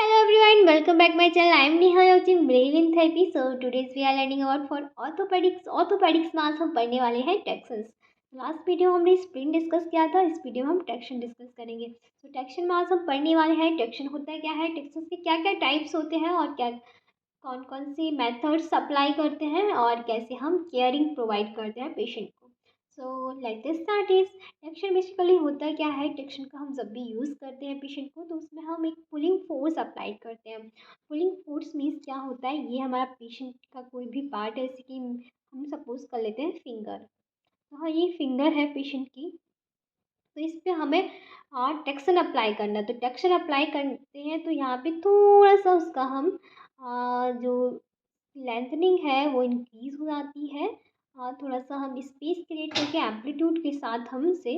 Hello everyone, welcome back my channel. I am Neha watching Brave in Therapy. So today's we are learning about for orthopedics. Orthopedics में आज हम पढ़ने वाले हैं Texans. Last video हमने स्प्रिन discuss किया था. इस वीडियो में हम टेक्शन डिस्कस करेंगे. तो टेक्शन में आज हम पढ़ने वाले हैं टेक्शन होता है क्या है, टेक्सन्स के क्या क्या टाइप्स होते हैं और क्या कौन कौन सी मेथड्स अप्लाई करते हैं और कैसे हम केयरिंग प्रोवाइड करते हैं पेशेंट को. So let's start is. Traction basically होता क्या है, टेक्शन का हम जब भी यूज़ करते हैं पेशेंट को तो उसमें हम एक पुलिंग फोर्स अप्लाई करते हैं. पुलिंग फोर्स मीन्स क्या होता है, ये हमारा पेशेंट का कोई भी पार्ट है, जैसे कि हम सपोज कर लेते हैं फिंगर. तो हाँ, ये फिंगर है पेशेंट की, तो इस पे हमें टेक्सन अप्लाई करना है. तो टेक्सन अप्लाई करते हैं तो यहाँ पे थोड़ा सा उसका हम जो लेंथनिंग है वो इंक्रीज़ हो जाती है. थोड़ा सा हम स्पेस क्रिएट करके एम्पलीट्यूड के साथ हम उसे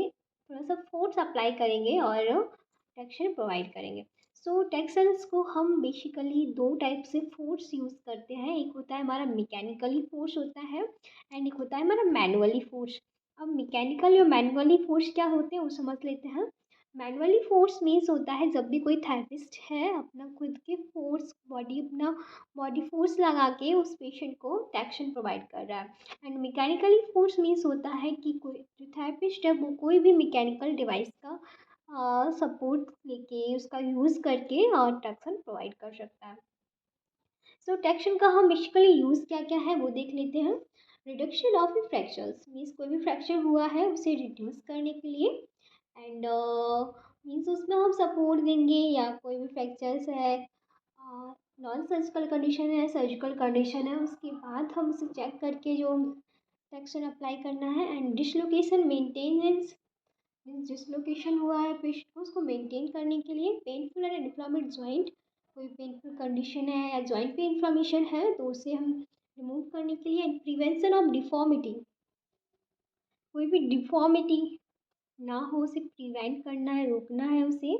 थोड़ा सा फोर्स अप्लाई करेंगे और टेक्सचर प्रोवाइड करेंगे. सो टेक्सन्स को हम बेसिकली दो टाइप से फोर्स यूज़ करते हैं. एक होता है हमारा मैकेनिकली फोर्स होता है एंड एक होता है हमारा मैनुअली फोर्स. अब मैकेनिकली और मैनुअली फोर्स क्या होते हैं वो समझ लेते हैं. मैनुअली फोर्स मीन्स होता है जब भी कोई थेरेपिस्ट है अपना खुद के फोर्स अपना बॉडी फोर्स लगा के उस पेशेंट को टेक्शन प्रोवाइड कर रहा है. एंड मैकेनिकली फोर्स मीन्स होता है कि कोई जो थेरेपिस्ट है वो कोई भी मैकेनिकल डिवाइस का सपोर्ट लेके उसका यूज़ करके और टेक्शन प्रोवाइड कर सकता है. सो टेक्शन का हम बेसिकली यूज़ क्या क्या है वो देख लेते हैं. रिडक्शन ऑफ फ्रैक्चर्स मीन्स कोई भी फ्रैक्चर हुआ है उसे रिड्यूस करने के लिए. एंड मीन्स उसमें हम सपोर्ट देंगे या कोई भी फ्रैक्चर्स है, नॉन सर्जिकल कंडीशन है, सर्जिकल कंडीशन है, उसके बाद हम उसे चेक करके जो टेक्शन अप्लाई करना है. And dislocation maintenance means dislocation हुआ है पेशेंट को उसको मेंटेन करने के लिए. पेनफुल एंड इन्फ्लामेड जॉइंट, कोई पेनफुल कंडीशन है या जॉइंट पे इन्फ्लामेशन है तो उसे हम रिमूव करने के लिए. एंड प्रिवेंशन ऑफ डिफॉर्मिटी, कोई भी डिफॉर्मिटी ना हो उसे प्रिवेंट करना है, रोकना है उसे.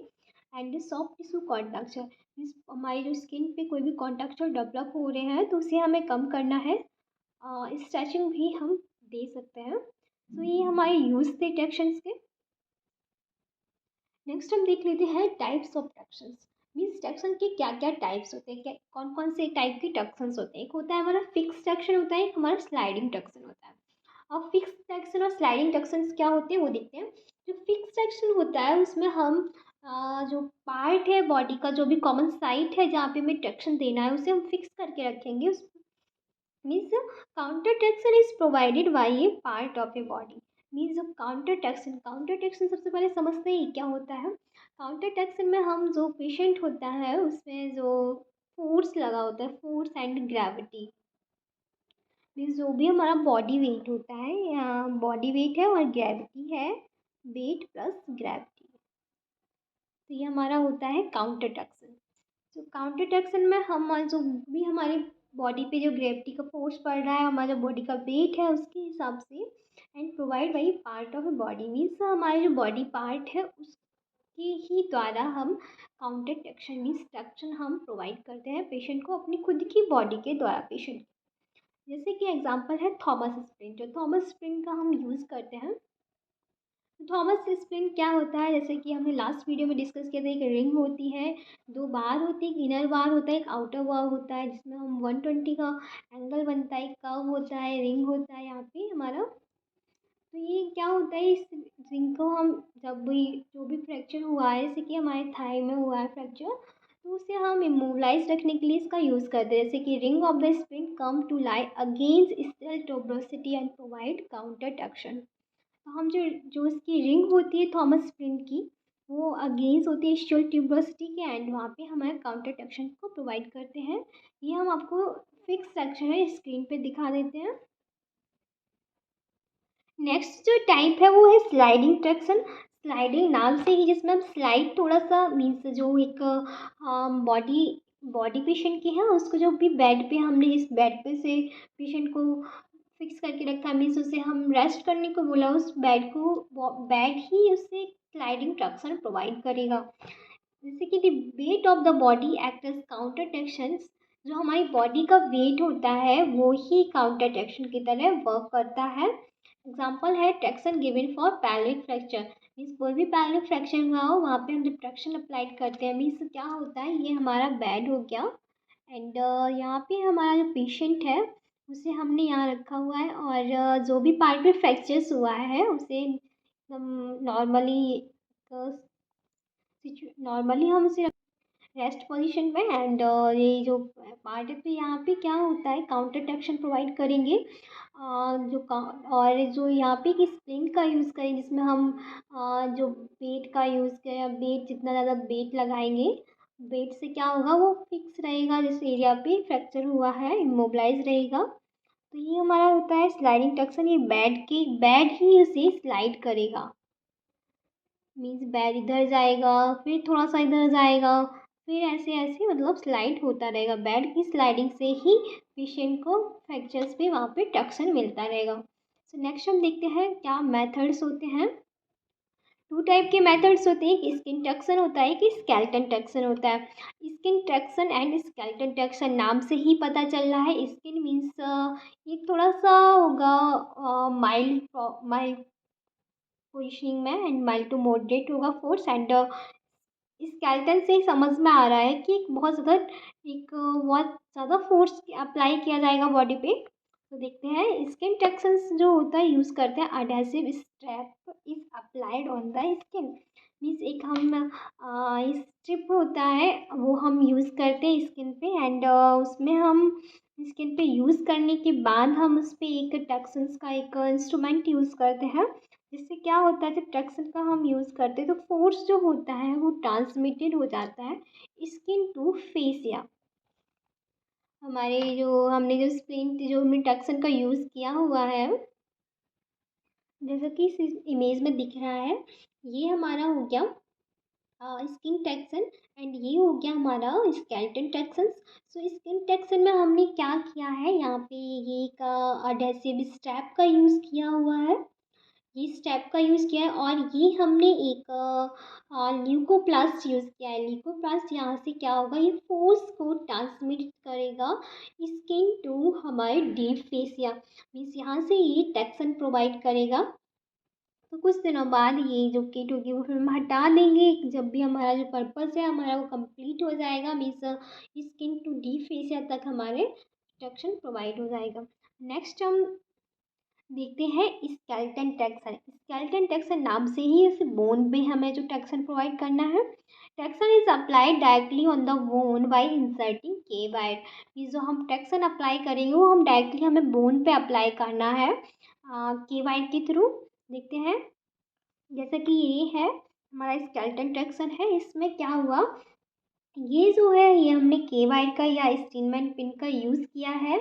And soft tissue contracture means हमारी जो स्किन पे कोई भी कॉन्ट्रैक्चर डेवलप हो रहे हैं तो उसे हमें कम करना है. स्ट्रेचिंग भी हम दे सकते हैं. तो ये हमारे यूज थे टेक्शंस के. नेक्स्ट हम देख लेते हैं टाइप्स ऑफ टेक्शंस. मीन्स टेक्शन के क्या क्या टाइप्स होते हैं, क्या कौन कौन से टाइप के टेक्शंस होते हैं. एक होता है हमारा फिक्स टेक्शन होता है, एक हमारा स्लाइडिंग टेक्शन होता है. अब फिक्स टेक्शन और स्लाइडिंग टेक्शंस क्या होते हैं वो देखते हैं. जो फिक्स टेक्शन होता है उसमें हम जो पार्ट है बॉडी का, जो भी कॉमन साइट है जहाँ पे हमें टेक्शन देना है उसे हम फिक्स करके रखेंगे. उस means counter traction is provided by a part of a body. Means जो काउंटर टेक्शन सबसे पहले समझते ही क्या होता है. काउंटर टेक्शन में हम जो पेशेंट होता है उसमें जो फोर्स लगा होता है, फोर्स एंड ग्रेविटी मीन्स जो भी हमारा बॉडी वेट होता है या बॉडी वेट है और ग्रेविटी है, वेट प्लस ग्रेविटी, तो ये हमारा होता है काउंटर टेक्शन. तो काउंटर टेक्शन में हम जो भी हमारे बॉडी पे जो ग्रेविटी का फोर्स पड़ रहा है, हमारा बॉडी का वेट है उसके हिसाब से. And provide by part of a body means हमारे जो बॉडी पार्ट है उसके ही द्वारा हम काउंटर टेक्शन मीन्स टेक्शन हम प्रोवाइड करते हैं पेशेंट को अपनी खुद की बॉडी के द्वारा पेशेंट. जैसे कि एग्जांपल है थॉमस स्प्रिंट. जो थॉमस स्प्रिंट का हम यूज़ करते हैं, तो थॉमस स्प्रिंट क्या होता है, जैसे कि हमने लास्ट वीडियो में डिस्कस किया था. एक रिंग होती है, दो बार होती है, एक इनर बार होता है, एक आउटर बार होता है जिसमें हम 120 का एंगल बनता है, कर्व होता है, रिंग होता है यहाँ पे हमारा. तो ये क्या होता है, इस रिंग को हम जब भी जो भी फ्रैक्चर हुआ है, जैसे कि हमारे थाई में हुआ है फ्रैक्चर, तो उसे हम इमोबलाइज रखने के लिए इसका यूज़ करते हैं. जैसे कि ring of the spring come to lie against ischial tuberosity and provide counter traction. तो हम जो जो इसकी रिंग होती है थॉमस स्प्रिंग की, वो अगेंस्ट होती है स्टील ट्यूबरोसिटी के एंड वहाँ पे हमारे काउंटर टेक्शन को प्रोवाइड करते हैं. ये हम आपको फिक्स सेक्शन है स्क्रीन पे दिखा देते हैं. नेक्स्ट जो टाइप है वो है स्लाइडिंग ट्रैक्शन. स्लाइडिंग नाम से ही, जिसमें हम स्लाइड थोड़ा सा मीन्स जो एक बॉडी बॉडी पेशेंट की है उसको जो भी बेड पे हमने जिस बेड पे से पेशेंट को फिक्स करके रखा है मीन्स उसे हम रेस्ट करने को बोला, उस बेड को बेड ही उससे स्लाइडिंग ट्रैक्शन प्रोवाइड करेगा. जैसे कि the weight of the body act as counter traction. जो हमारी बॉडी का वेट होता है वो ही काउंटर टेक्शन की तरह वर्क करता है. एग्जाम्पल है traction given for pelvic fracture. Means कोई भी पैरेलल फ्रैक्शन हुआ हो वहाँ पे हम जब ट्रैक्शन अप्लाइड करते हैं मीन्स क्या होता है, ये हमारा बेड हो गया एंड यहाँ पे हमारा जो पेशेंट है उसे हमने यहाँ रखा हुआ है और जो भी पार्ट में फ्रैक्चर्स हुआ है उसे एकदम नॉर्मली हम उसे रेस्ट पोजीशन में एंड ये जो पार्ट है तो यहाँ पे क्या होता है काउंटर ट्रैक्शन प्रोवाइड करेंगे और जो यहाँ पे एक स्प्रिंग का यूज़ करें जिसमें हम जो बेट का यूज़ करें, बेट जितना ज़्यादा बेट लगाएंगे बेट से क्या होगा वो फिक्स रहेगा जिस एरिया पे फ्रैक्चर हुआ है, इमोबलाइज रहेगा। तो ये हमारा होता है स्लाइडिंग टक्सन, ये बेड ही उसे स्लाइड करेगा। मीन्स बेड इधर जाएगा फिर थोड़ा सा इधर जाएगा फिर ऐसे ऐसे मतलब स्लाइड होता रहेगा। बेड की स्लाइडिंग से ही पेशेंट को फ्रैक्चर्स पे वहाँ पे टक्सन मिलता रहेगा। सो नेक्स्ट हम देखते हैं क्या मेथड्स होते हैं। टू टाइप के मेथड्स होते हैं, एक स्किन टक्सन होता है कि स्केलेटन टक्सन होता है। Skin Tucson and skeleton Tucson नाम से ही पता चल रहा है, स्किन मीन्स ये थोड़ा सा होगा माइल्ड पोजिशनिंग में एंड माइल्ड टू मॉडरेट होगा फोर्स एंड स्केलेटन से ही समझ में आ रहा है कि बहुत ज़्यादा फोर्स अप्लाई किया जाएगा बॉडी पे। तो देखते हैं स्किन टक्सन्स जो होता है यूज़ करते हैं adhesive strap is applied on the skin. Means एक हम स्ट्रिप होता है वो हम यूज़ करते हैं स्किन पे एंड उसमें हम स्किन पे यूज़ करने के बाद हम उस पर एक टक्सन्स का एक इंस्ट्रूमेंट यूज़ करते हैं जिससे क्या होता है जब टक्सन का हम यूज़ करते हैं तो फोर्स जो होता है वो ट्रांसमिटेड हो जाता है स्किन टू फेस या हमारे जो हमने जो स्प्लिंट जो हमने टक्सन का यूज़ किया हुआ है जैसा कि इस इमेज में दिख रहा है ये हमारा हो गया स्किन टक्सन एंड ये हो गया हमारा स्केलेटन टक्सन्स। सो स्किन टक्सन में हमने क्या किया है यहाँ पे ये एक अडहेसिव स्ट्रैप का यूज़ किया हुआ है, ये स्टेप का यूज़ किया है और ये हमने एक ल्यूकोप्लास्ट यूज़ किया है। ल्यूकोप्लास्ट यहाँ से क्या होगा ये फोर्स को ट्रांसमिट करेगा स्किन टू हमारे डीप फेसिया मीन्स यहाँ से ये टक्सन प्रोवाइड करेगा। तो कुछ दिनों बाद ये जो किट होगी वो फिर हम हटा देंगे जब भी हमारा जो पर्पस है हमारा वो कंप्लीट हो जाएगा means skin to deep fascia तक हमारे टक्सन प्रोवाइड हो जाएगा। नेक्स्ट हम देखते हैं स्केलेटन टक्सन। स्केलेटन टक्सन नाम से ही इस बोन पे हमें जो टक्सन प्रोवाइड करना है। Tucson is applied directly on the borne by inserting के वायर। ये जो हम टक्सन अप्लाई करेंगे वो हम डायरेक्टली हमें बोन पे अप्लाई करना है के वायर के थ्रू। देखते हैं जैसा कि ये है हमारा स्केलेटन टक्सन है, इसमें क्या हुआ ये जो है ये हमने के वायर का या स्टीनमैन पिन का यूज़ किया है।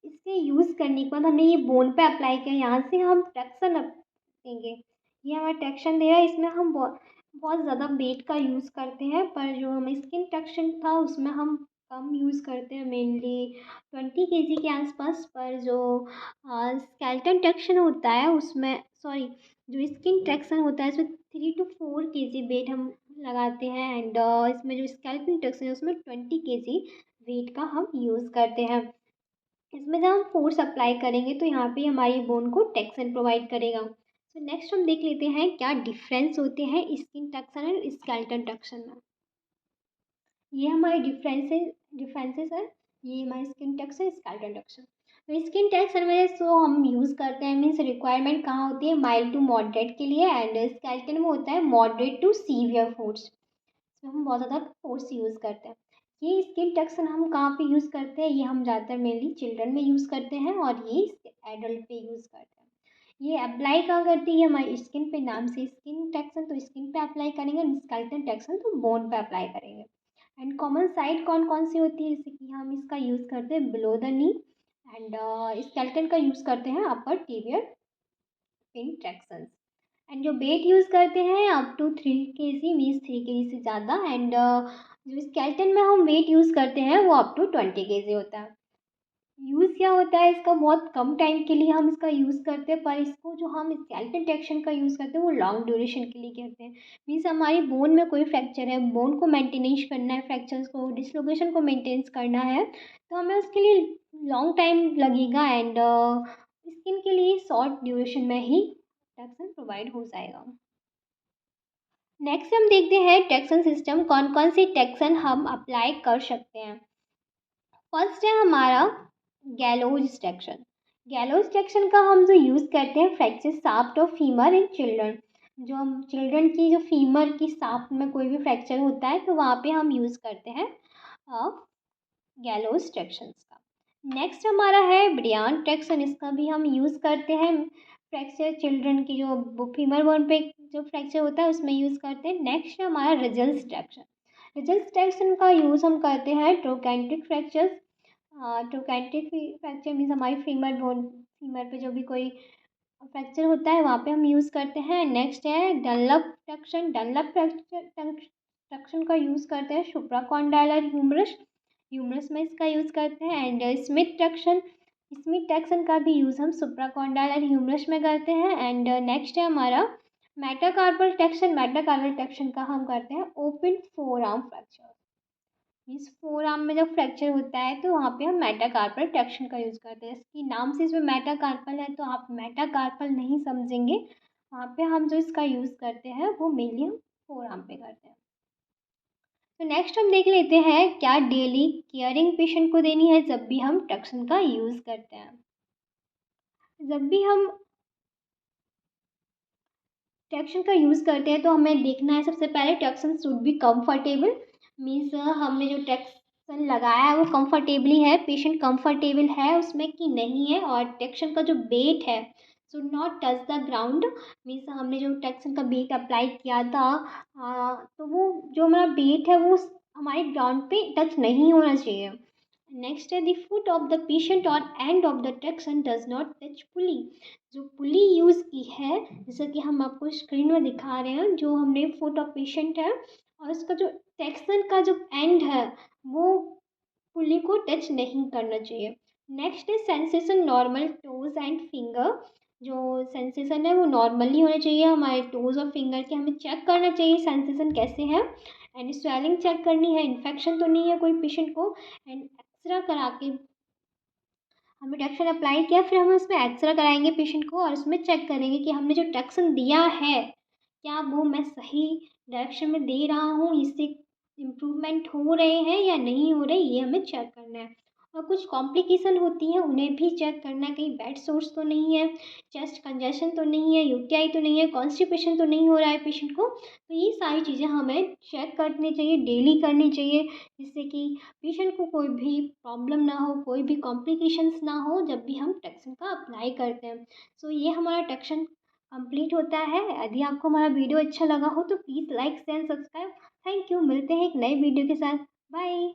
इसके यूज़ करने के बाद हमने ये बोन पे अप्लाई किया, यहाँ से हम टक्सन देंगे। ये हमारा टक्सन दे रहा है, इसमें हम बहुत बहुत ज़्यादा वेट का यूज़ करते हैं पर जो हमें स्किन टक्सन था उसमें हम कम यूज़ करते हैं, मेनली 20 kg के आसपास। पर जो स्केलेटन टक्सन होता है उसमें सॉरी जो स्किन टक्सन होता है उसमें 3 to 4 kg वेट हम लगाते हैं एंड इसमें जो स्केलेटन टक्सन है उसमें 20 kg वेट का हम यूज़ करते हैं। इसमें जब हम फोर्स अप्लाई करेंगे तो यहाँ पे हमारी बोन को टक्सन प्रोवाइड करेगा। सो नेक्स्ट हम देख लेते हैं क्या डिफरेंस होते हैं स्किन टक्सन और स्केलेटन टक्सन में। ये हमारे डिफरेंसेस है, ये हमारी स्किन टक्सन स्केलेटन टक्सन। तो स्किन टक्सन में सो हम यूज़ करते हैं मीन्स रिक्वायरमेंट कहाँ होती है माइल्ड टू मॉडरेट के लिए एंड स्केलेटन में होता है मॉडरेट टू सीवियर फोर्स, इसमें हम बहुत ज़्यादा फोर्स यूज़ करते हैं। ये स्किन टक्सन हम कहाँ पे यूज़ करते हैं, ये हम ज़्यादातर मेनली चिल्ड्रन में यूज़ करते हैं और ये एडल्ट पे यूज़ करते हैं। ये अप्लाई कहाँ करती है हमारी स्किन पे, नाम से स्किन टक्सन तो स्किन पे अप्लाई करेंगे, स्केलेटन टक्सन तो बोन पे अप्लाई करेंगे। एंड कॉमन साइड कौन कौन सी होती है जैसे कि हम इसका यूज़ करते हैं below the knee and skeleton का यूज़ करते हैं upper tibial pin tractions and जो वेट यूज़ करते हैं up to 3 kg means 3 kg से ज़्यादा एंड जो स्केलेटन में हम वेट यूज़ करते हैं वो अप टू 20 kg होता है। यूज़ क्या होता है इसका, बहुत कम टाइम के लिए हम इसका यूज़ करते हैं पर इसको जो हम स्केलेटन टक्सन का यूज़ करते हैं वो लॉन्ग ड्यूरेशन के लिए करते हैं। मीन्स हमारी बोन में कोई फ्रैक्चर है, बोन को मेंटेनेंस करना है, फ्रैक्चर्स को डिसलोकेशन को मेंटेन्स करना है तो हमें उसके लिए लॉन्ग टाइम लगेगा एंड स्किन के लिए शॉर्ट ड्यूरेशन में ही टक्सन प्रोवाइड हो जाएगा। नेक्स्ट हम देखते हैं टैक्सन सिस्टम, कौन कौन से टैक्सन हम अप्लाई कर सकते हैं। फर्स्ट है हमारा गैलोज टैक्सन। गैलोज टैक्सन का हम जो यूज़ करते हैं fracture shaft of femur in children, जो हम चिल्ड्रन की जो फीमर की शाफ्ट में कोई भी फ्रैक्चर होता है तो वहाँ पे हम यूज़ करते हैं गैलोज ट्रैक्शंस का। नेक्स्ट हमारा है ब्रियान ट्रैक्शन, इसका भी हम यूज़ करते हैं फ्रैक्चर चिल्ड्रन की जो फीमर बोन पे जो फ्रैक्चर होता है उसमें यूज़ करते हैं। नेक्स्ट है हमारा रिजल्स ट्रैक्शन। रिजल्स ट्रैक्शन का यूज़ हम करते हैं ट्रोकैंट्रिक फ्रैक्चर्स। ट्रोकैंट्रिक फ्रैक्चर मीन्स हमारी फीमर पे जो भी कोई फ्रैक्चर होता है वहाँ पे हम यूज़ करते हैं। नेक्स्ट है डनलप ट्रैक्शन। डनलप ट्रैक्शन का यूज़ करते हैं सुप्राकॉन्डाइलर ह्यूमरस ह्यूमरस में इसका यूज़ करते हैं। And Smith traction, Smith traction का भी यूज़ हम सुप्राकॉन्डाइलर ह्यूमरस में करते हैं। एंड नेक्स्ट है हमारा मेटाकार्पल ट्रैक्शन। मेटाकार्पल ट्रैक्शन का हम करते हैं open four arm fracture, means four arm में जब फ्रैक्चर होता है तो वहाँ पे हम मेटाकार्पल ट्रैक्शन का यूज़ करते हैं। इसकी नाम से इसमें मेटाकार्पल है तो आप मेटाकार्पल नहीं समझेंगे, वहाँ पे हम जो इसका यूज़ करते हैं वो मेनली हम फोर आर्म पे करते हैं। तो नेक्स्ट हम देख लेते हैं क्या डेली केयरिंग पेशेंट को देनी है जब भी हम ट्रैक्शन का यूज़ करते हैं। जब भी हम ट्रैक्शन का यूज़ करते हैं तो हमें देखना है सबसे पहले traction should be comfortable, means हमने जो ट्रैक्शन लगाया है वो कंफर्टेबली है, पेशेंट कंफर्टेबल है उसमें कि नहीं है। और ट्रैक्शन का जो वेट है should not touch the ground, means हमने जो ट्रैक्शन का वेट अप्लाई किया था तो वो जो हमारा वेट है वो हमारे ग्राउंड पे टच नहीं होना चाहिए। नेक्स्ट है the foot of the patient और end of the traction does not touch pulley. जो पुली यूज़ की है जैसा कि हम आपको स्क्रीन में दिखा रहे हैं, जो हमने फुट ऑफ पेशेंट है और उसका जो ट्रैक्शन का जो एंड है वो पुली को टच नहीं करना चाहिए। नेक्स्ट है sensation normal toes and finger. जो सेंसेशन है वो नॉर्मली होने चाहिए हमारे टोज और फिंगर के, हमें चेक करना चाहिए सेंसेशन कैसे है। एंड स्वेलिंग चेक करनी है, इन्फेक्शन तो नहीं है कोई पेशेंट को। एंड एक्सरा करा के हमने टैक्सन अप्लाई किया फिर हम उसमें एक्सरा कराएंगे पेशेंट को और उसमें चेक करेंगे कि हमने जो टैक्सन दिया है क्या वो मैं सही डायरेक्शन में दे रहा हूँ, इससे इम्प्रूवमेंट हो रहे हैं या नहीं हो रहे, ये हमें चेक करना है। और कुछ कॉम्प्लिकेशन होती हैं उन्हें भी चेक करना है, कहीं बेड सोर्स तो नहीं है, चेस्ट कंजेशन तो नहीं है, यूटीआई तो नहीं है, कॉन्स्टिपेशन तो नहीं हो रहा है पेशेंट को। तो ये सारी चीज़ें हमें चेक करनी चाहिए, डेली करनी चाहिए, जिससे कि पेशेंट को कोई भी प्रॉब्लम ना हो, कोई भी कॉम्प्लिकेशंस ना हो जब भी हम टैक्सन का अप्लाई करते हैं। सो ये हमारा टैक्सन कंप्लीट होता है। यदि आपको हमारा वीडियो अच्छा लगा हो तो please like share subscribe. Thank you, मिलते हैं एक नए वीडियो के साथ। बाय।